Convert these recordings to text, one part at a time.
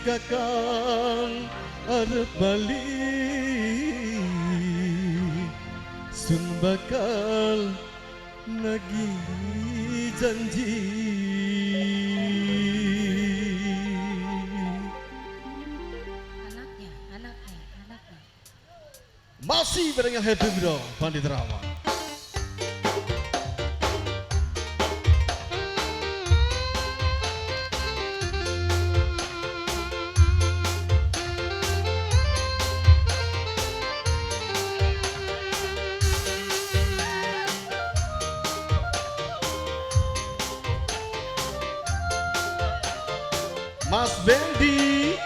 kakang arep bali sun bakal nagih janji. Anaknya. Masih bareng yang happy bro, Pandit Rama. Mas Bendi,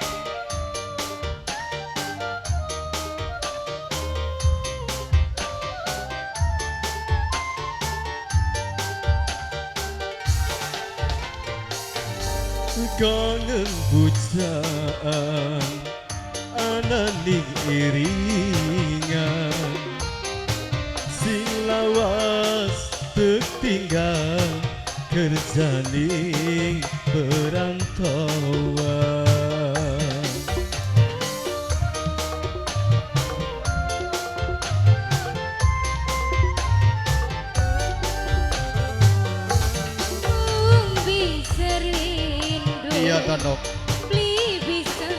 kangen bujaan ananing iringan sing lawas tertinggal kerjaning perantauan. Bisa rindu. Iya Tanok. Beli bisa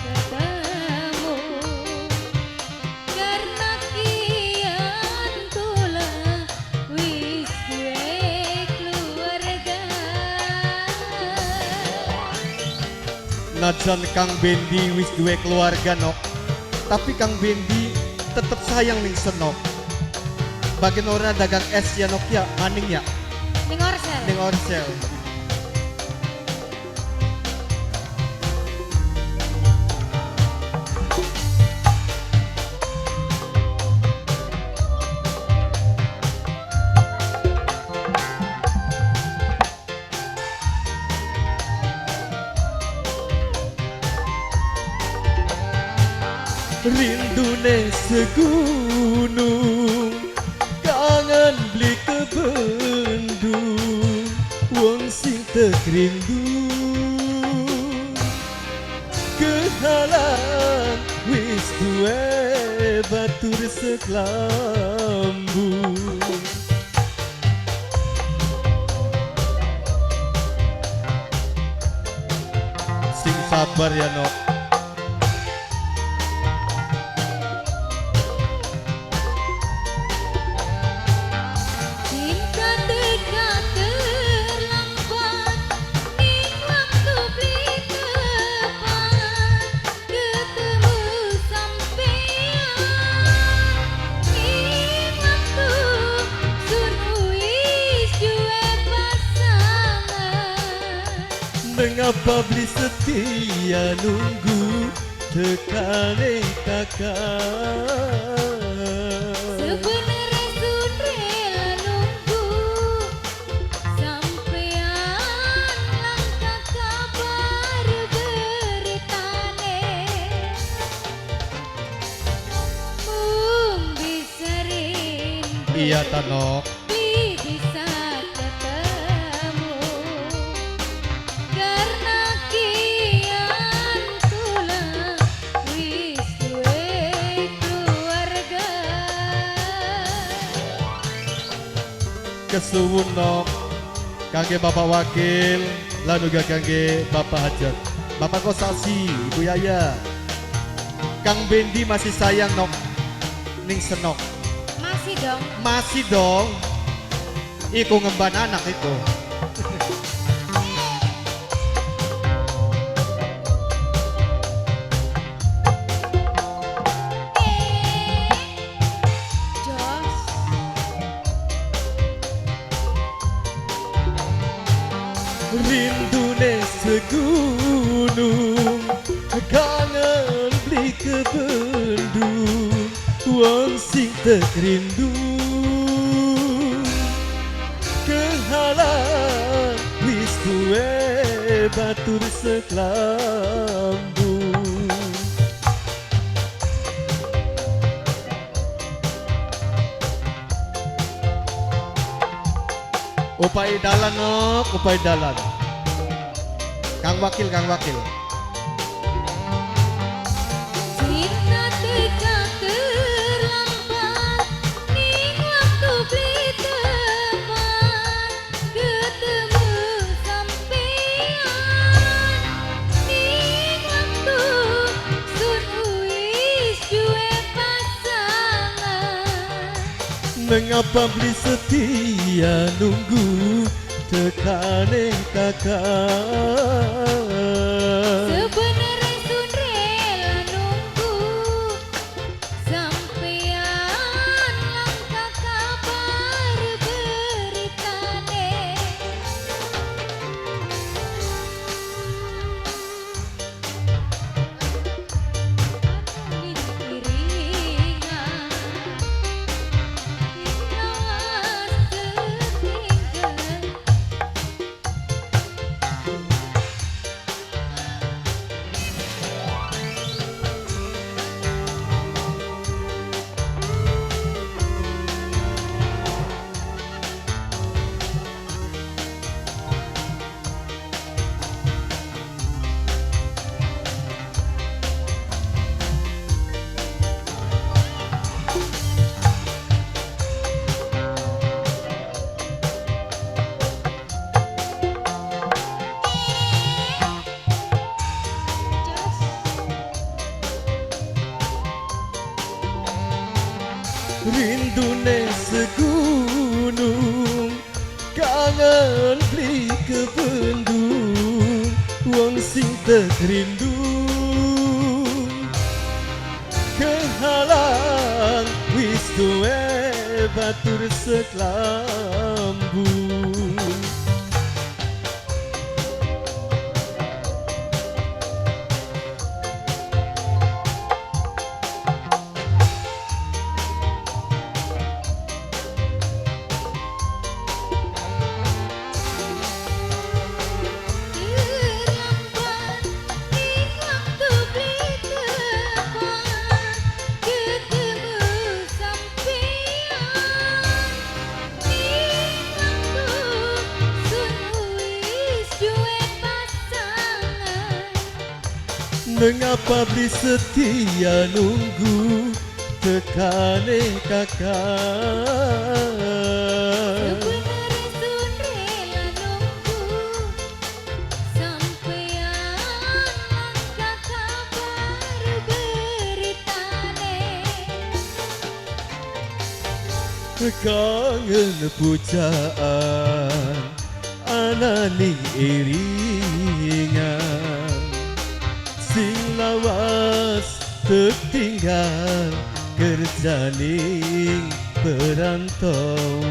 ketemu karena kian tulah wis duwe keluarga. Najan Kang Bendi wis duwe keluarga nok, tapi Kang Bendi tetep sayang ning senok. Bagian orang dagang es ya nok ya, maning ya, Ning orsel. ning orsel. Rindune segunung, kangen beli ke bendung, wong sing tekrindu kehalan wis duwe batur seklambu. Sing sabar ya nok. Cinta dekat terlambat ning waktu beli tepat ketemu sampean ning waktu sun wis duwe pasangan. Mengapa beli setia nunggu tekane kakak? Sebenarnya sun rela nunggu sampean langkah kabar beritane. Bisa rindu. Iya Tanok. Bisa ketemu karena kian tulah wis duwe keluarga. Kesuwun nok, kangge Bapak Wakil, lan uga kangge Bapak Hajat, Bapak Kosasi, Ibu Yaya. Kang Bendi masih sayang nok ning senok. Masih dong. Masih dong. Iku ngemban anak itu. Jos. Rindune segunung, kangen beli ke bendung, wong sing tekrindu kehalan wis duwe batur seklambu. Upai dalan nok, upai dalan. Kang Wakil, Kang Wakil. Mengapa beli setia nunggu tekane kakak? Sebenarnya sun rela nunggu sampean langkah kabar beritane. Anu iringan lawas ketinggal. Rindune segunung, kangen beli kebendung, wong sing tekrindu kehalang wis tuwe batur seklambung. Terlambat di waktu beli tepat ketemu sampean di waktu sun wis duwe pasangan. Mengapa beli setia nunggu tekane kakak? Sebenarnya sun rela nunggu sampean langkah kabar beritane. Kangen pujaan ananing iringan, sing lawas tertinggal kerjaning perantauan.